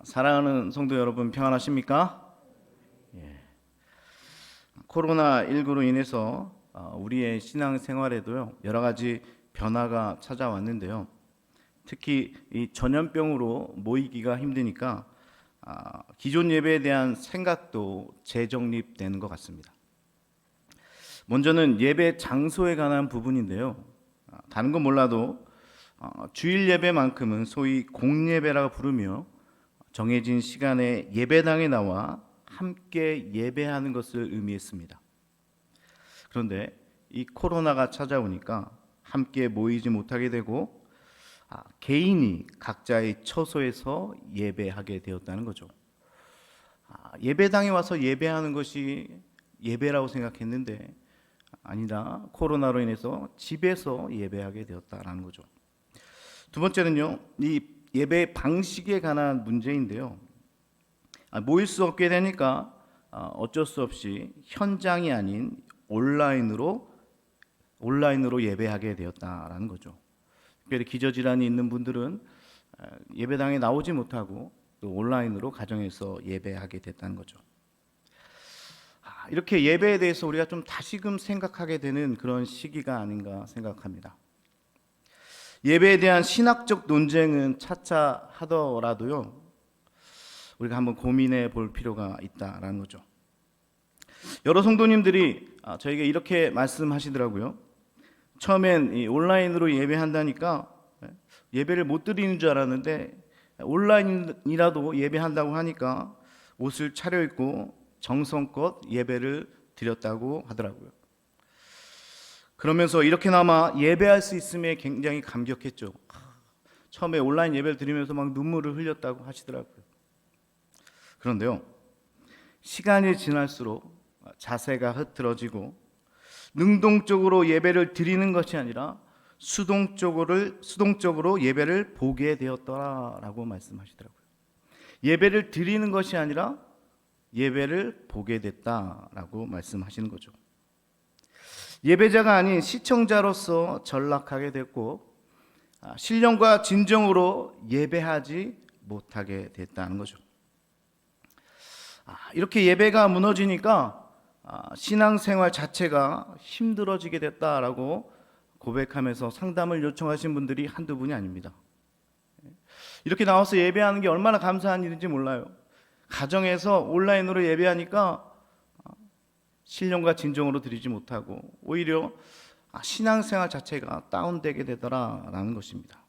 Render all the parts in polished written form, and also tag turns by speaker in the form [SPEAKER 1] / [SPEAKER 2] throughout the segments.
[SPEAKER 1] 사랑하는 성도 여러분, 평안하십니까? 예. 코로나19로 인해서 우리의 신앙생활에도요, 여러 가지 변화가 찾아왔는데요. 특히 이 전염병으로 모이기가 힘드니까 기존 예배에 대한 생각도 재정립되는 것 같습니다. 먼저는 예배 장소에 관한 부분인데요. 다른 건 몰라도 주일 예배만큼은 소위 공예배라고 부르며 정해진 시간에 예배당에 나와 함께 예배하는 것을 의미했습니다. 그런데 이 코로나가 찾아오니까 함께 모이지 못하게 되고 개인이 각자의 처소에서 예배하게 되었다는 거죠. 예배당에 와서 예배하는 것이 예배라고 생각했는데 아니다. 코로나로 인해서 집에서 예배하게 되었다라는 거죠. 두 번째는요, 이 예배 방식에 관한 문제인데요. 모일 수 없게 되니까 어쩔 수 없이 현장이 아닌 온라인으로 예배하게 되었다라는 거죠. 특별히 기저질환이 있는 분들은 예배당에 나오지 못하고 또 온라인으로 가정에서 예배하게 됐다는 거죠. 이렇게 예배에 대해서 우리가 좀 다시금 생각하게 되는 그런 시기가 아닌가 생각합니다. 예배에 대한 신학적 논쟁은 차차 하더라도요, 우리가 한번 고민해 볼 필요가 있다라는 거죠. 여러 성도님들이 저에게 이렇게 말씀하시더라고요. 처음엔 이 온라인으로 예배한다니까 예배를 못 드리는 줄 알았는데 온라인이라도 예배한다고 하니까 옷을 차려입고 정성껏 예배를 드렸다고 하더라고요. 그러면서 이렇게나마 예배할 수 있음에 굉장히 감격했죠. 처음에 온라인 예배를 드리면서 막 눈물을 흘렸다고 하시더라고요. 그런데요, 시간이 지날수록 자세가 흐트러지고 능동적으로 예배를 드리는 것이 아니라 수동적으로 예배를 보게 되었더라라고 말씀하시더라고요. 예배를 드리는 것이 아니라 예배를 보게 됐다라고 말씀하시는 거죠. 예배자가 아닌 시청자로서 전락하게 됐고 신령과 진정으로 예배하지 못하게 됐다는 거죠. 이렇게 예배가 무너지니까 신앙생활 자체가 힘들어지게 됐다라고 고백하면서 상담을 요청하신 분들이 한두 분이 아닙니다. 이렇게 나와서 예배하는 게 얼마나 감사한 일인지 몰라요. 가정에서 온라인으로 예배하니까 신령과 진정으로 드리지 못하고 오히려 신앙생활 자체가 다운되게 되더라라는 것입니다.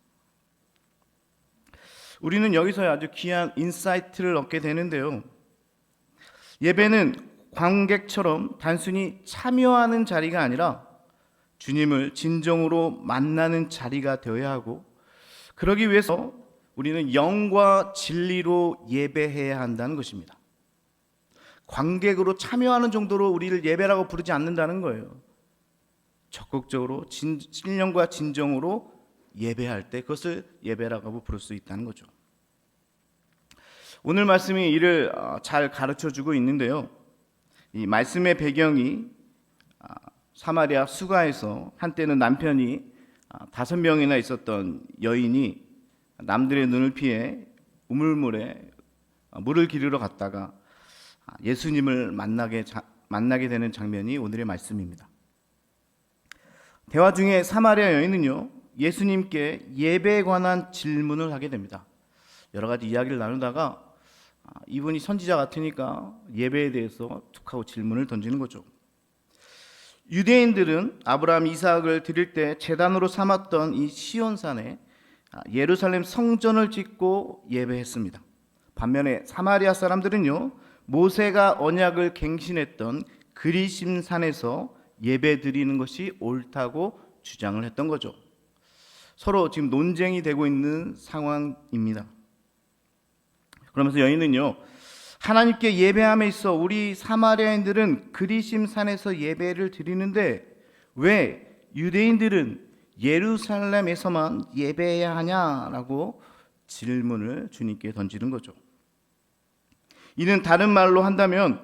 [SPEAKER 1] 우리는 여기서 아주 귀한 인사이트를 얻게 되는데요. 예배는 관객처럼 단순히 참여하는 자리가 아니라 주님을 진정으로 만나는 자리가 되어야 하고, 그러기 위해서 우리는 영과 진리로 예배해야 한다는 것입니다. 관객으로 참여하는 정도로 우리를 예배라고 부르지 않는다는 거예요. 적극적으로 신령과 진정으로 예배할 때 그것을 예배라고 부를 수 있다는 거죠. 오늘 말씀이 이를 잘 가르쳐주고 있는데요. 이 말씀의 배경이 사마리아 수가에서 한때는 남편이 5명이나 있었던 여인이 남들의 눈을 피해 우물물에 물을 기르러 갔다가 예수님을 만나게 되는 장면이 오늘의 말씀입니다. 대화 중에 사마리아 여인은요, 예수님께 예배에 관한 질문을 하게 됩니다. 여러 가지 이야기를 나누다가 이분이 선지자 같으니까 예배에 대해서 툭 하고 질문을 던지는 거죠. 유대인들은 아브라함, 이삭을 드릴 때 제단으로 삼았던 이 시온산에 예루살렘 성전을 짓고 예배했습니다. 반면에 사마리아 사람들은요, 모세가 언약을 갱신했던 그리심산에서 예배 드리는 것이 옳다고 주장을 했던 거죠. 서로 지금 논쟁이 되고 있는 상황입니다. 그러면서 여인은요, 하나님께 예배함에 있어 우리 사마리아인들은 그리심산에서 예배를 드리는데 왜 유대인들은 예루살렘에서만 예배해야 하냐라고 질문을 주님께 던지는 거죠. 이는 다른 말로 한다면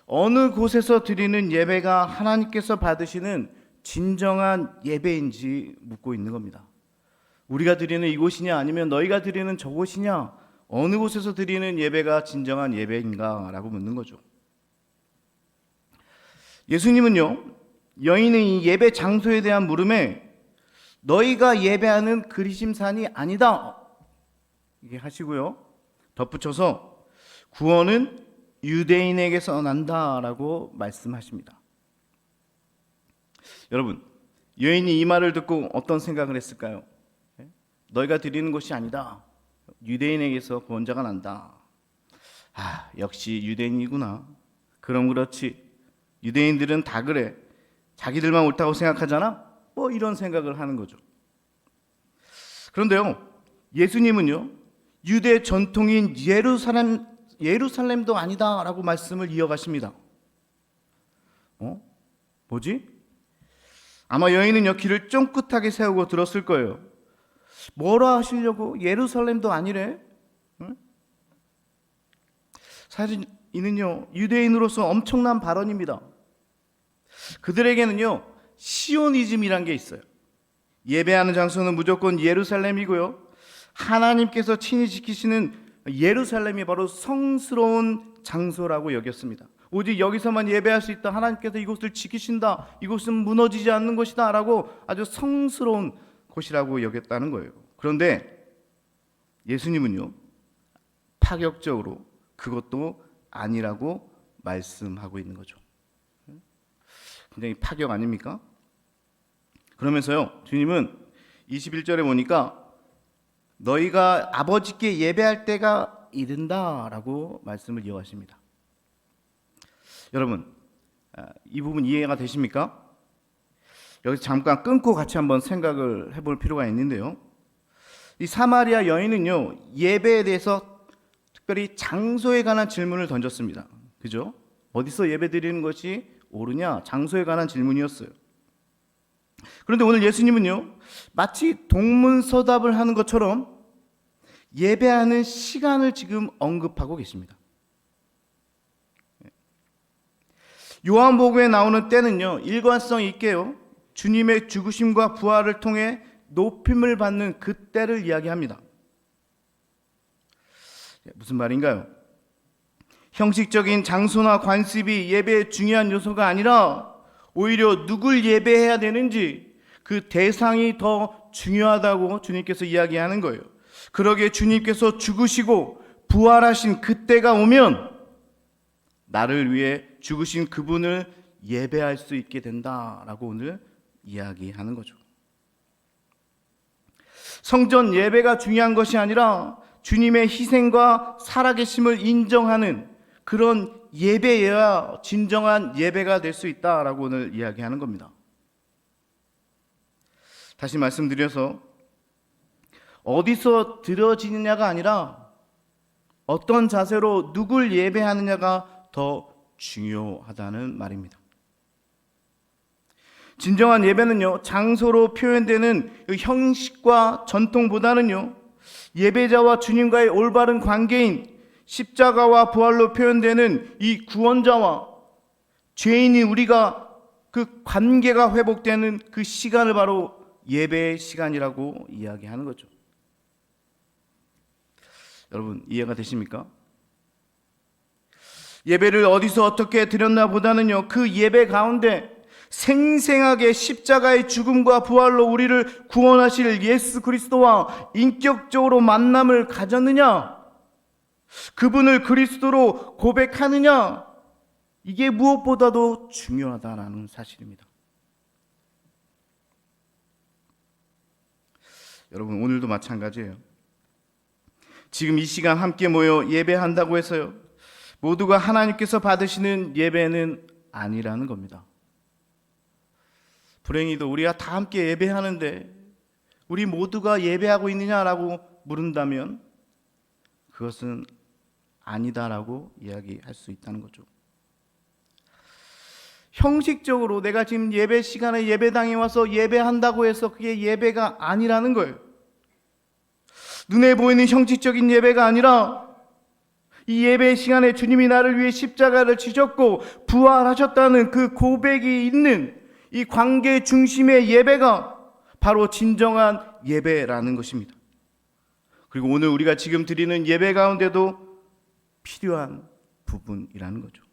[SPEAKER 1] 어느 곳에서 드리는 예배가 하나님께서 받으시는 진정한 예배인지 묻고 있는 겁니다. 우리가 드리는 이곳이냐 아니면 너희가 드리는 저곳이냐, 어느 곳에서 드리는 예배가 진정한 예배인가라고 묻는 거죠. 예수님은요, 여인의 이 예배 장소에 대한 물음에 너희가 예배하는 그리심산이 아니다 이게 하시고요, 덧붙여서 구원은 유대인에게서 난다라고 말씀하십니다. 여러분, 여인이 이 말을 듣고 어떤 생각을 했을까요? 너희가 드리는 것이 아니다, 유대인에게서 구원자가 난다. 역시 유대인이구나. 그럼 그렇지, 유대인들은 다 그래, 자기들만 옳다고 생각하잖아, 뭐 이런 생각을 하는 거죠. 그런데요, 예수님은요, 유대 전통인 예루살렘도 아니다라고 말씀을 이어가십니다. 뭐지? 아마 여인은요, 귀를 쫑긋하게 세우고 들었을 거예요. 뭐라 하시려고? 예루살렘도 아니래? 응? 사실 이는요, 유대인으로서 엄청난 발언입니다. 그들에게는요, 시오니즘이란 게 있어요. 예배하는 장소는 무조건 예루살렘이고요, 하나님께서 친히 지키시는 예루살렘이 바로 성스러운 장소라고 여겼습니다. 오직 여기서만 예배할 수 있다, 하나님께서 이곳을 지키신다, 이곳은 무너지지 않는 곳이다 라고 아주 성스러운 곳이라고 여겼다는 거예요. 그런데 예수님은요, 파격적으로 그것도 아니라고 말씀하고 있는 거죠. 굉장히 파격 아닙니까? 그러면서요, 주님은 21절에 보니까 너희가 아버지께 예배할 때가 이른다라고 말씀을 이어가십니다. 여러분, 이 부분 이해가 되십니까? 여기서 잠깐 끊고 같이 한번 생각을 해볼 필요가 있는데요, 이 사마리아 여인은요, 예배에 대해서 특별히 장소에 관한 질문을 던졌습니다. 그죠? 어디서 예배 드리는 것이 옳으냐, 장소에 관한 질문이었어요. 그런데 오늘 예수님은요, 마치 동문서답을 하는 것처럼 예배하는 시간을 지금 언급하고 계십니다. 요한복음에 나오는 때는요, 일관성 있게요, 주님의 죽으심과 부활을 통해 높임을 받는 그 때를 이야기합니다. 무슨 말인가요? 형식적인 장소나 관습이 예배의 중요한 요소가 아니라 오히려 누굴 예배해야 되는지 그 대상이 더 중요하다고 주님께서 이야기하는 거예요. 그러기에 주님께서 죽으시고 부활하신 그때가 오면 나를 위해 죽으신 그분을 예배할 수 있게 된다라고 오늘 이야기하는 거죠. 성전 예배가 중요한 것이 아니라 주님의 희생과 살아계심을 인정하는 그런 예배여야 진정한 예배가 될 수 있다라고 오늘 이야기하는 겁니다. 다시 말씀드려서 어디서 드려지느냐가 아니라 어떤 자세로 누굴 예배하느냐가 더 중요하다는 말입니다. 진정한 예배는요, 장소로 표현되는 형식과 전통보다는요, 예배자와 주님과의 올바른 관계인 십자가와 부활로 표현되는 이 구원자와 죄인이 우리가 그 관계가 회복되는 그 시간을 바로 예배의 시간이라고 이야기하는 거죠. 여러분, 이해가 되십니까? 예배를 어디서 어떻게 드렸나 보다는요, 그 예배 가운데 생생하게 십자가의 죽음과 부활로 우리를 구원하실 예수 그리스도와 인격적으로 만남을 가졌느냐, 그분을 그리스도로 고백하느냐, 이게 무엇보다도 중요하다라는 사실입니다. 여러분, 오늘도 마찬가지예요. 지금 이 시간 함께 모여 예배한다고 해서요, 모두가 하나님께서 받으시는 예배는 아니라는 겁니다. 불행히도 우리가 다 함께 예배하는데 우리 모두가 예배하고 있느냐라고 물은다면 그것은 아니다라고 이야기할 수 있다는 거죠. 형식적으로 내가 지금 예배 시간에 예배당에 와서 예배한다고 해서 그게 예배가 아니라는 거예요. 눈에 보이는 형식적인 예배가 아니라 이 예배 시간에 주님이 나를 위해 십자가를 지셨고 부활하셨다는 그 고백이 있는 이 관계 중심의 예배가 바로 진정한 예배라는 것입니다. 그리고 오늘 우리가 지금 드리는 예배 가운데도 필요한 부분이라는 거죠.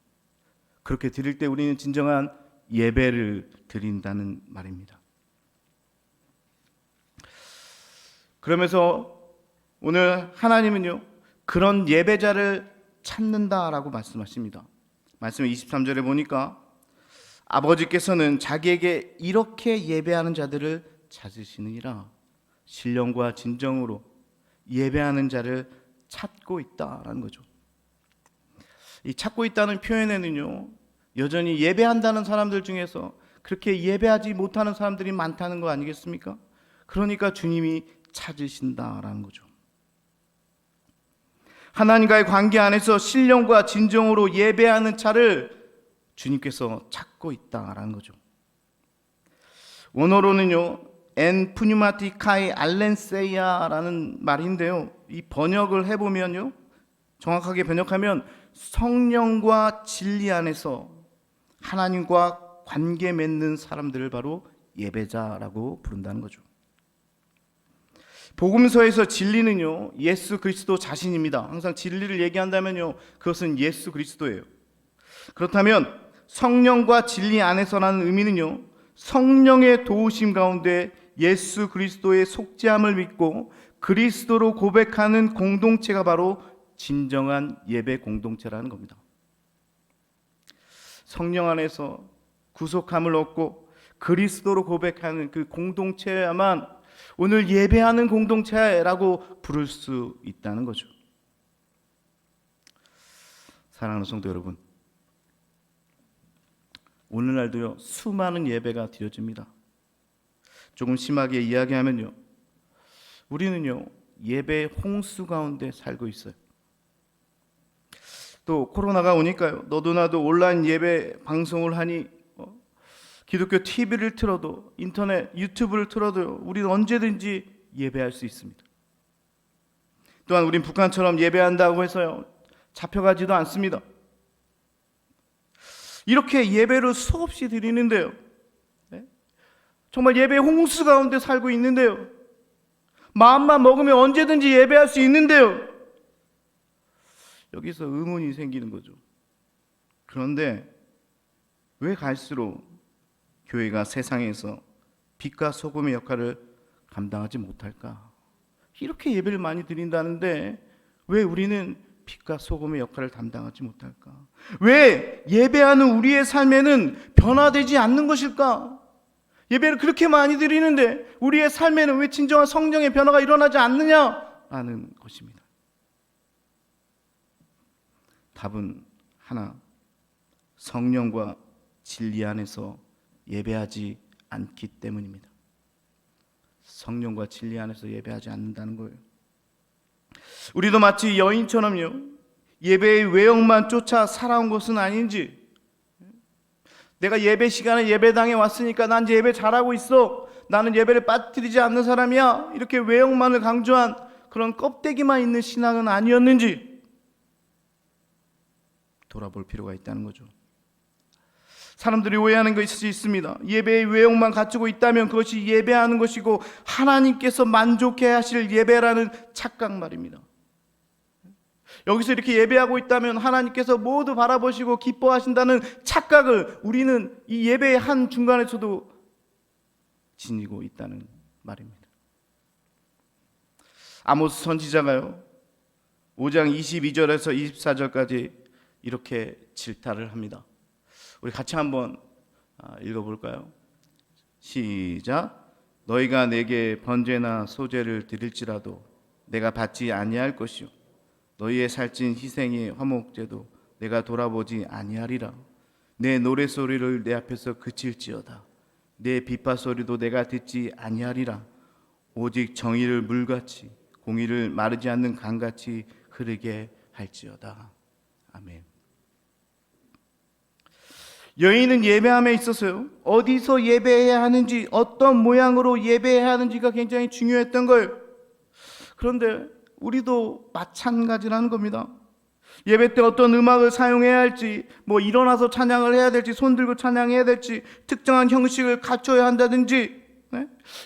[SPEAKER 1] 그렇게 드릴 때 우리는 진정한 예배를 드린다는 말입니다. 그러면서 오늘 하나님은요, 그런 예배자를 찾는다라고 말씀하십니다. 말씀 23절에 보니까 아버지께서는 자기에게 이렇게 예배하는 자들을 찾으시느니라. 신령과 진정으로 예배하는 자를 찾고 있다라는 거죠. 이 찾고 있다는 표현에는요, 여전히 예배한다는 사람들 중에서 그렇게 예배하지 못하는 사람들이 많다는 거 아니겠습니까? 그러니까 주님이 찾으신다라는 거죠. 하나님과의 관계 안에서 신령과 진정으로 예배하는 자를 주님께서 찾고 있다라는 거죠. 원어로는요, 엔 푸뉴마티카이 알렌세이아라는 말인데요, 이 번역을 해보면요, 정확하게 번역하면 성령과 진리 안에서 하나님과 관계 맺는 사람들을 바로 예배자라고 부른다는 거죠. 복음서에서 진리는요, 예수 그리스도 자신입니다. 항상 진리를 얘기한다면요, 그것은 예수 그리스도예요. 그렇다면 성령과 진리 안에서라는 의미는요, 성령의 도우심 가운데 예수 그리스도의 속죄함을 믿고 그리스도로 고백하는 공동체가 바로 진정한 예배 공동체라는 겁니다. 성령 안에서 구속함을 얻고 그리스도로 고백하는 그 공동체야만 오늘 예배하는 공동체라고 부를 수 있다는 거죠. 사랑하는 성도 여러분, 오늘날도요, 수많은 예배가 드려집니다. 조금 심하게 이야기하면요, 우리는요, 예배 홍수 가운데 살고 있어요. 또 코로나가 오니까요, 너도 나도 온라인 예배 방송을 하니 기독교 TV를 틀어도, 인터넷 유튜브를 틀어도요, 우리는 언제든지 예배할 수 있습니다. 또한 우린 북한처럼 예배한다고 해서요, 잡혀가지도 않습니다. 이렇게 예배를 수없이 드리는데요, 정말 예배 홍수 가운데 살고 있는데요, 마음만 먹으면 언제든지 예배할 수 있는데요, 여기서 의문이 생기는 거죠. 그런데 왜 갈수록 교회가 세상에서 빛과 소금의 역할을 감당하지 못할까? 이렇게 예배를 많이 드린다는데 왜 우리는 빛과 소금의 역할을 감당하지 못할까? 왜 예배하는 우리의 삶에는 변화되지 않는 것일까? 예배를 그렇게 많이 드리는데 우리의 삶에는 왜 진정한 성령의 변화가 일어나지 않느냐라는 것입니다. 답은 하나, 성령과 진리 안에서 예배하지 않기 때문입니다. 성령과 진리 안에서 예배하지 않는다는 거예요. 우리도 마치 여인처럼요, 예배의 외형만 쫓아 살아온 것은 아닌지, 내가 예배 시간에 예배당에 왔으니까 난 이제 예배 잘하고 있어, 나는 예배를 빠뜨리지 않는 사람이야, 이렇게 외형만을 강조한 그런 껍데기만 있는 신앙은 아니었는지 돌아볼 필요가 있다는 거죠. 사람들이 오해하는 것이 있습니다. 예배의 외형만 갖추고 있다면 그것이 예배하는 것이고 하나님께서 만족해 하실 예배라는 착각 말입니다. 여기서 이렇게 예배하고 있다면 하나님께서 모두 바라보시고 기뻐하신다는 착각을 우리는 이 예배의 한 중간에서도 지니고 있다는 말입니다. 아모스 선지자가요, 5장 22절에서 24절까지 이렇게 질타를 합니다. 우리 같이 한번 읽어볼까요? 시작. 너희가 내게 번제나 소제를 드릴지라도 내가 받지 아니할 것이요 너희의 살찐 희생의 화목제도 내가 돌아보지 아니하리라. 내 노래소리를 내 앞에서 그칠지어다. 내 비파소리도 내가 듣지 아니하리라. 오직 정의를 물같이 공의를 마르지 않는 강같이 흐르게 할지어다. 아멘. 여인은 예배함에 있어서요, 어디서 예배해야 하는지, 어떤 모양으로 예배해야 하는지가 굉장히 중요했던 거예요. 그런데 우리도 마찬가지라는 겁니다. 예배 때 어떤 음악을 사용해야 할지, 일어나서 찬양을 해야 될지, 손 들고 찬양해야 될지, 특정한 형식을 갖춰야 한다든지,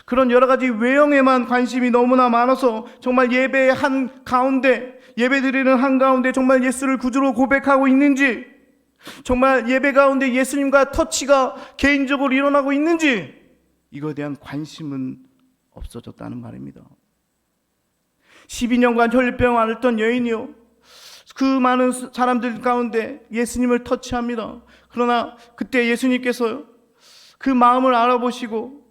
[SPEAKER 1] 그런 여러 가지 외형에만 관심이 너무나 많아서 정말 예배의 한가운데, 예배드리는 한가운데 정말 예수를 구주로 고백하고 있는지, 정말 예배 가운데 예수님과 터치가 개인적으로 일어나고 있는지, 이거에 대한 관심은 없어졌다는 말입니다. 12년간 혈류병 앓던 여인이요, 그 많은 사람들 가운데 예수님을 터치합니다. 그러나 그때 예수님께서 그 마음을 알아보시고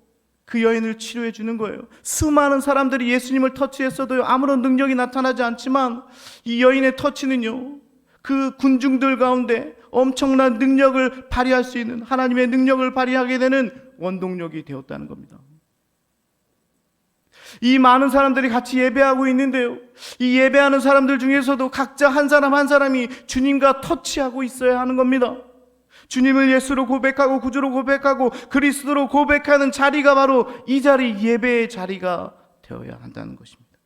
[SPEAKER 1] 그 여인을 치료해 주는 거예요. 수많은 사람들이 예수님을 터치했어도 아무런 능력이 나타나지 않지만 이 여인의 터치는요, 그 군중들 가운데 엄청난 능력을 발휘할 수 있는, 하나님의 능력을 발휘하게 되는 원동력이 되었다는 겁니다. 이 많은 사람들이 같이 예배하고 있는데요, 이 예배하는 사람들 중에서도 각자 한 사람 한 사람이 주님과 터치하고 있어야 하는 겁니다. 주님을 예수로 고백하고 구주로 고백하고 그리스도로 고백하는 자리가 바로 이 자리, 예배의 자리가 되어야 한다는 것입니다.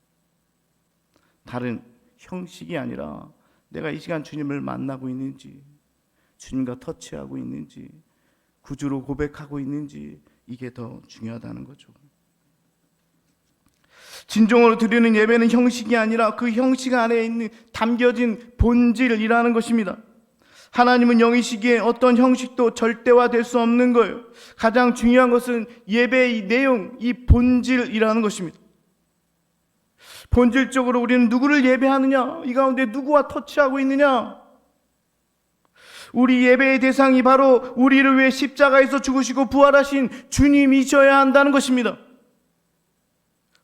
[SPEAKER 1] 다른 형식이 아니라 내가 이 시간 주님을 만나고 있는지, 주님과 터치하고 있는지, 구주로 고백하고 있는지, 이게 더 중요하다는 거죠. 진정으로 드리는 예배는 형식이 아니라 그 형식 안에 있는 담겨진 본질이라는 것입니다. 하나님은 영이시기에 어떤 형식도 절대화될 수 없는 거예요. 가장 중요한 것은 예배의 내용, 이 본질이라는 것입니다. 본질적으로 우리는 누구를 예배하느냐, 이 가운데 누구와 터치하고 있느냐. 우리 예배의 대상이 바로 우리를 위해 십자가에서 죽으시고 부활하신 주님이셔야 한다는 것입니다.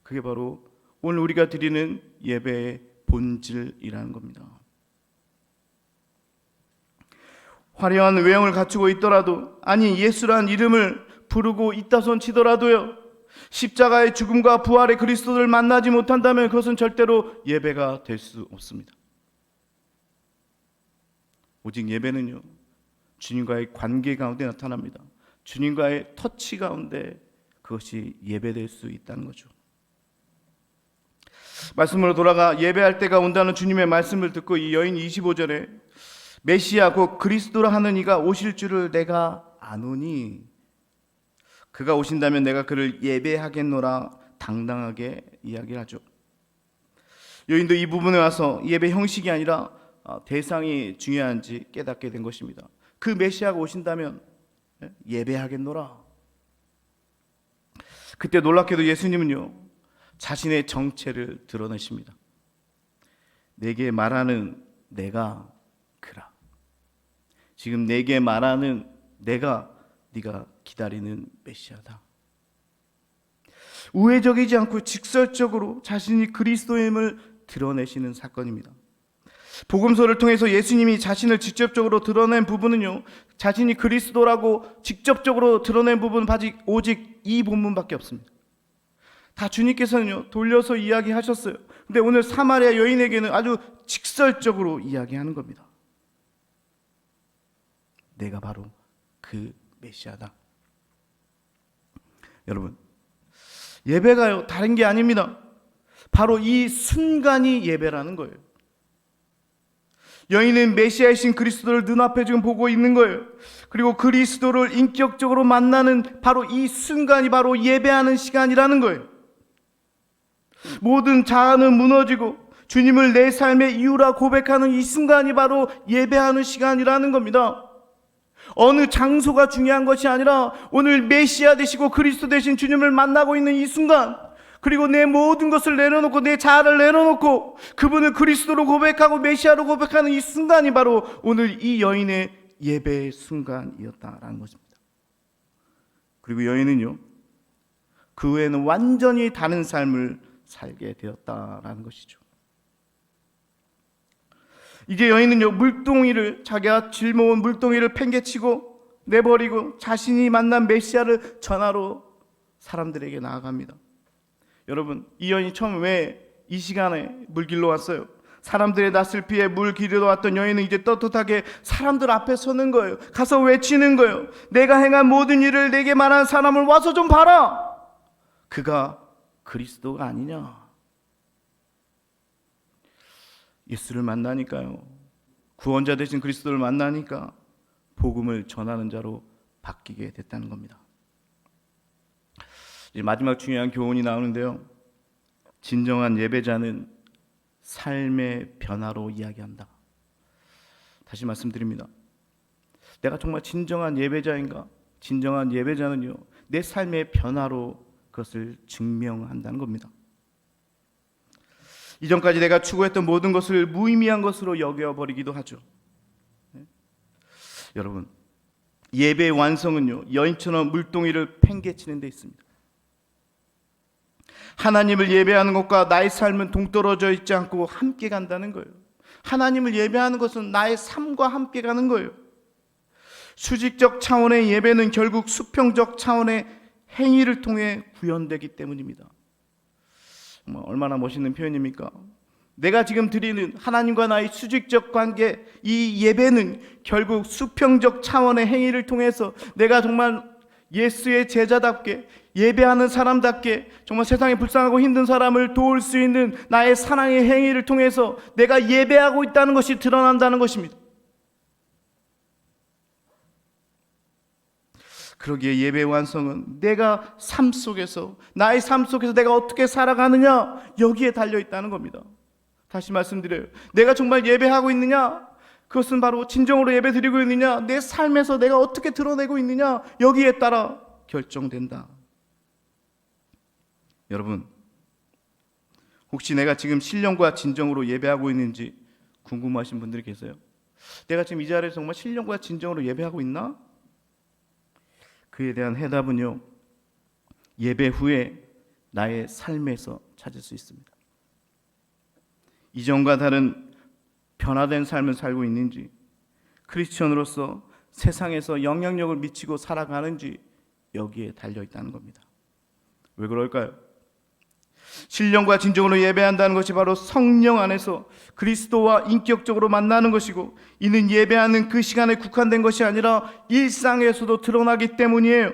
[SPEAKER 1] 그게 바로 오늘 우리가 드리는 예배의 본질이라는 겁니다. 화려한 외형을 갖추고 있더라도, 아니 예수란 이름을 부르고 있다손 치더라도요, 십자가의 죽음과 부활의 그리스도를 만나지 못한다면 그것은 절대로 예배가 될 수 없습니다. 오직 예배는요, 주님과의 관계 가운데 나타납니다. 주님과의 터치 가운데 그것이 예배될 수 있다는 거죠. 말씀으로 돌아가 예배할 때가 온다는 주님의 말씀을 듣고 이 여인이 25절에 메시아 곧 그리스도라 하는 이가 오실 줄을 내가 아노니 그가 오신다면 내가 그를 예배하겠노라 당당하게 이야기하죠. 여인도 이 부분에 와서 예배 형식이 아니라 대상이 중요한지 깨닫게 된 것입니다. 그 메시아가 오신다면 예배하겠노라. 그때 놀랍게도 예수님은요, 자신의 정체를 드러내십니다. 내게 말하는 내가 그라. 지금 내게 말하는 내가 네가 기다리는 메시아다. 우회적이지 않고 직설적으로 자신이 그리스도임을 드러내시는 사건입니다. 복음서를 통해서 예수님이 자신을 직접적으로 드러낸 부분은요, 자신이 그리스도라고 직접적으로 드러낸 부분은 오직 이 본문밖에 없습니다. 다 주님께서는요 돌려서 이야기하셨어요. 근데 오늘 사마리아 여인에게는 아주 직설적으로 이야기하는 겁니다. 내가 바로 그 메시아다. 여러분, 예배가요 다른 게 아닙니다. 바로 이 순간이 예배라는 거예요. 여인은 메시아이신 그리스도를 눈앞에 지금 보고 있는 거예요. 그리고 그리스도를 인격적으로 만나는 바로 이 순간이 바로 예배하는 시간이라는 거예요. 모든 자아는 무너지고 주님을 내 삶의 이유라 고백하는 이 순간이 바로 예배하는 시간이라는 겁니다. 어느 장소가 중요한 것이 아니라 오늘 메시아 되시고 그리스도 되신 주님을 만나고 있는 이 순간, 그리고 내 모든 것을 내려놓고 내 자아를 내려놓고 그분을 그리스도로 고백하고 메시아로 고백하는 이 순간이 바로 오늘 이 여인의 예배의 순간이었다라는 것입니다. 그리고 여인은요 그 후에는 완전히 다른 삶을 살게 되었다라는 것이죠. 이제 여인은요 물동이를, 자기가 짊어온 물동이를 팽개치고 내버리고 자신이 만난 메시아를 전하러 사람들에게 나아갑니다. 여러분, 이 여인이 처음 왜 이 시간에 물 길러 왔어요? 사람들의 낯을 피해 물 길러 왔던 여인은 이제 떳떳하게 사람들 앞에 서는 거예요. 가서 외치는 거예요. 내가 행한 모든 일을 내게 말한 사람을 와서 좀 봐라. 그가 그리스도가 아니냐. 예수를 만나니까요, 구원자 되신 그리스도를 만나니까 복음을 전하는 자로 바뀌게 됐다는 겁니다. 이제 마지막 중요한 교훈이 나오는데요. 진정한 예배자는 삶의 변화로 이야기한다. 다시 말씀드립니다. 내가 정말 진정한 예배자인가? 진정한 예배자는요, 내 삶의 변화로 그것을 증명한다는 겁니다. 이전까지 내가 추구했던 모든 것을 무의미한 것으로 여겨버리기도 하죠. 여러분, 예배의 완성은요, 여인처럼 물동이를 팽개치는 데 있습니다. 하나님을 예배하는 것과 나의 삶은 동떨어져 있지 않고 함께 간다는 거예요. 하나님을 예배하는 것은 나의 삶과 함께 가는 거예요. 수직적 차원의 예배는 결국 수평적 차원의 행위를 통해 구현되기 때문입니다. 얼마나 멋있는 표현입니까? 내가 지금 드리는 하나님과 나의 수직적 관계, 이 예배는 결국 수평적 차원의 행위를 통해서 내가 정말 예수의 제자답게, 예배하는 사람답게 정말 세상에 불쌍하고 힘든 사람을 도울 수 있는 나의 사랑의 행위를 통해서 내가 예배하고 있다는 것이 드러난다는 것입니다. 그러기에 예배의 완성은 내가 삶 속에서, 나의 삶 속에서 내가 어떻게 살아가느냐, 여기에 달려 있다는 겁니다. 다시 말씀드려요. 내가 정말 예배하고 있느냐, 그것은 바로 진정으로 예배 드리고 있느냐, 내 삶에서 내가 어떻게 드러내고 있느냐, 여기에 따라 결정된다. 여러분, 혹시 내가 지금 신령과 진정으로 예배하고 있는지 궁금하신 분들이 계세요? 내가 지금 이 자리에서 정말 신령과 진정으로 예배하고 있나? 그에 대한 해답은요, 예배 후에 나의 삶에서 찾을 수 있습니다. 이전과 다른 변화된 삶을 살고 있는지, 크리스천으로서 세상에서 영향력을 미치고 살아가는지 여기에 달려 있다는 겁니다. 왜 그럴까요? 신령과 진정으로 예배한다는 것이 바로 성령 안에서 그리스도와 인격적으로 만나는 것이고, 이는 예배하는 그 시간에 국한된 것이 아니라 일상에서도 드러나기 때문이에요.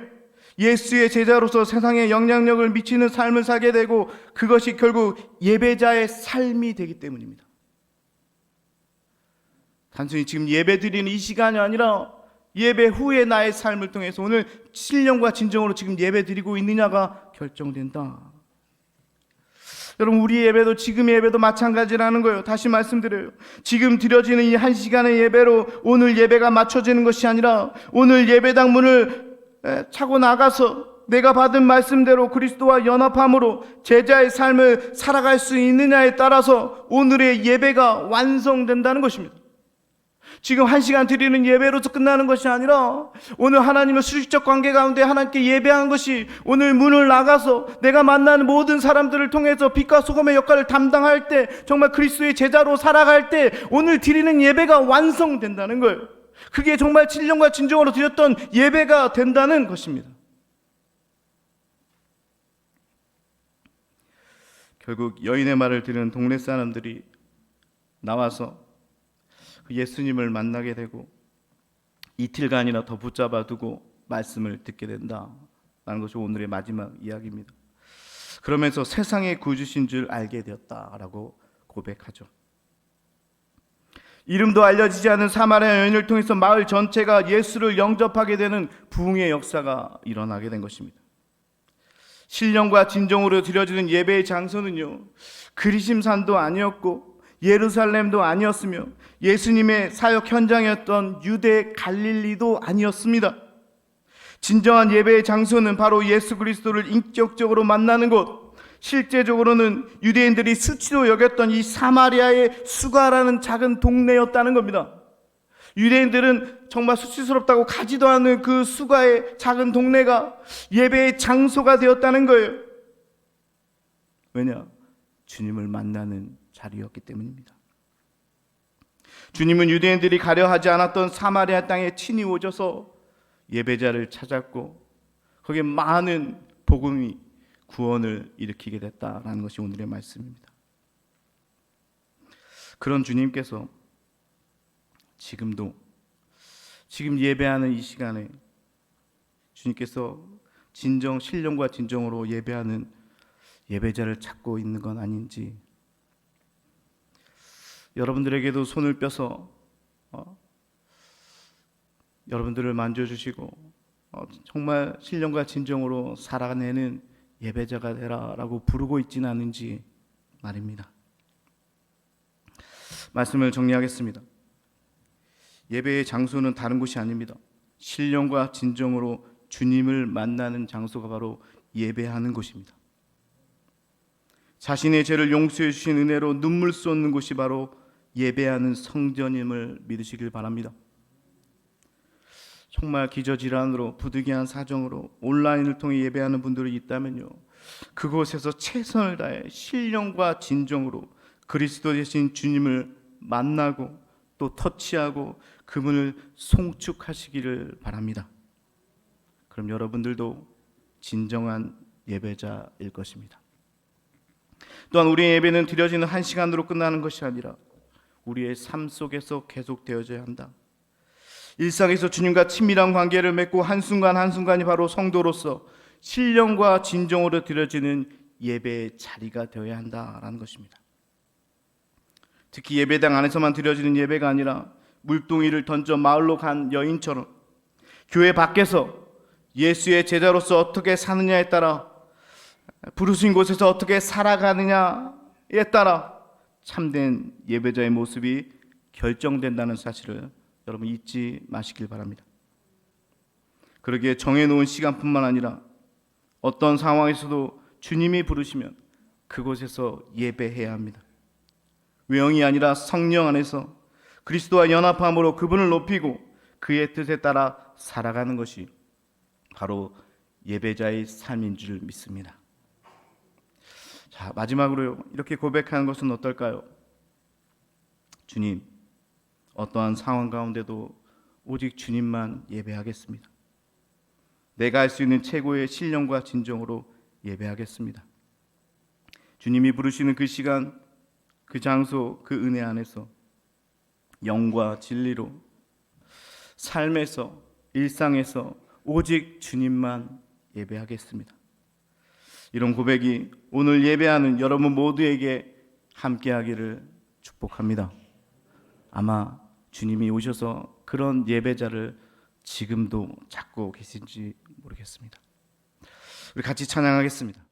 [SPEAKER 1] 예수의 제자로서 세상에 영향력을 미치는 삶을 살게 되고, 그것이 결국 예배자의 삶이 되기 때문입니다. 단순히 지금 예배 드리는 이 시간이 아니라 예배 후에 나의 삶을 통해서 오늘 신령과 진정으로 지금 예배 드리고 있느냐가 결정된다. 여러분, 우리 예배도 지금의 예배도 마찬가지라는 거예요. 다시 말씀드려요. 지금 드려지는 이 한 시간의 예배로 오늘 예배가 맞춰지는 것이 아니라, 오늘 예배당 문을 차고 나가서 내가 받은 말씀대로 그리스도와 연합함으로 제자의 삶을 살아갈 수 있느냐에 따라서 오늘의 예배가 완성된다는 것입니다. 지금 한 시간 드리는 예배로서 끝나는 것이 아니라, 오늘 하나님의 수직적 관계 가운데 하나님께 예배한 것이 오늘 문을 나가서 내가 만나는 모든 사람들을 통해서 빛과 소금의 역할을 담당할 때, 정말 그리스도의 제자로 살아갈 때 오늘 드리는 예배가 완성된다는 거예요. 그게 정말 진정과 진정으로 드렸던 예배가 된다는 것입니다. 결국 여인의 말을 들은 동네 사람들이 나와서 예수님을 만나게 되고 이틀간이나 더 붙잡아 두고 말씀을 듣게 된다라는 것이 오늘의 마지막 이야기입니다. 그러면서 세상의 구주신 줄 알게 되었다라고 고백하죠. 이름도 알려지지 않은 사마리아 여인을 통해서 마을 전체가 예수를 영접하게 되는 부흥의 역사가 일어나게 된 것입니다. 신령과 진정으로 드려지는 예배의 장소는요, 그리심산도 아니었고 예루살렘도 아니었으며 예수님의 사역 현장이었던 유대 갈릴리도 아니었습니다. 진정한 예배의 장소는 바로 예수 그리스도를 인격적으로 만나는 곳, 실제적으로는 유대인들이 수치로 여겼던 이 사마리아의 수가라는 작은 동네였다는 겁니다. 유대인들은 정말 수치스럽다고 가지도 않은 그 수가의 작은 동네가 예배의 장소가 되었다는 거예요. 왜냐? 주님을 만나는 자리였기 때문입니다. 주님은 유대인들이 가려 하지 않았던 사마리아 땅에 친히 오셔서 예배자를 찾았고, 거기에 많은 복음이 구원을 일으키게 됐다라는 것이 오늘의 말씀입니다. 그런 주님께서 지금 예배하는 이 시간에 주님께서 진정 신령과 진정으로 예배하는 예배자를 찾고 있는 건 아닌지, 여러분들에게도 손을 펴서 여러분들을 만져주시고 정말 신령과 진정으로 살아내는 예배자가 되라라고 부르고 있지는 않은지 말입니다. 말씀을 정리하겠습니다. 예배의 장소는 다른 곳이 아닙니다. 신령과 진정으로 주님을 만나는 장소가 바로 예배하는 곳입니다. 자신의 죄를 용서해 주신 은혜로 눈물 쏟는 곳이 바로 예배하는 성전임을 믿으시길 바랍니다. 정말 기저질환으로 부득이한 사정으로 온라인을 통해 예배하는 분들이 있다면요, 그곳에서 최선을 다해 신령과 진정으로 그리스도 되신 주님을 만나고 또 터치하고 그분을 송축하시기를 바랍니다. 그럼 여러분들도 진정한 예배자일 것입니다. 또한 우리의 예배는 드려지는 한 시간으로 끝나는 것이 아니라 우리의 삶 속에서 계속되어져야 한다. 일상에서 주님과 친밀한 관계를 맺고 한순간 한순간이 바로 성도로서 신령과 진정으로 드려지는 예배의 자리가 되어야 한다라는 것입니다. 특히 예배당 안에서만 드려지는 예배가 아니라 물동이를 던져 마을로 간 여인처럼 교회 밖에서 예수의 제자로서 어떻게 사느냐에 따라, 부르신 곳에서 어떻게 살아가느냐에 따라 참된 예배자의 모습이 결정된다는 사실을 여러분 잊지 마시길 바랍니다. 그러기에 정해놓은 시간뿐만 아니라 어떤 상황에서도 주님이 부르시면 그곳에서 예배해야 합니다. 외형이 아니라 성령 안에서 그리스도와 연합함으로 그분을 높이고 그의 뜻에 따라 살아가는 것이 바로 예배자의 삶인 줄 믿습니다. 자, 마지막으로요, 이렇게 고백하는 것은 어떨까요? 주님, 어떠한 상황 가운데도 오직 주님만 예배하겠습니다. 내가 할 수 있는 최고의 신령과 진정으로 예배하겠습니다. 주님이 부르시는 그 시간, 그 장소, 그 은혜 안에서 영과 진리로 삶에서, 일상에서 오직 주님만 예배하겠습니다. 이런 고백이 오늘 예배하는 여러분 모두에게 함께하기를 축복합니다. 아마 주님이 오셔서 그런 예배자를 지금도 찾고 계신지 모르겠습니다. 우리 같이 찬양하겠습니다.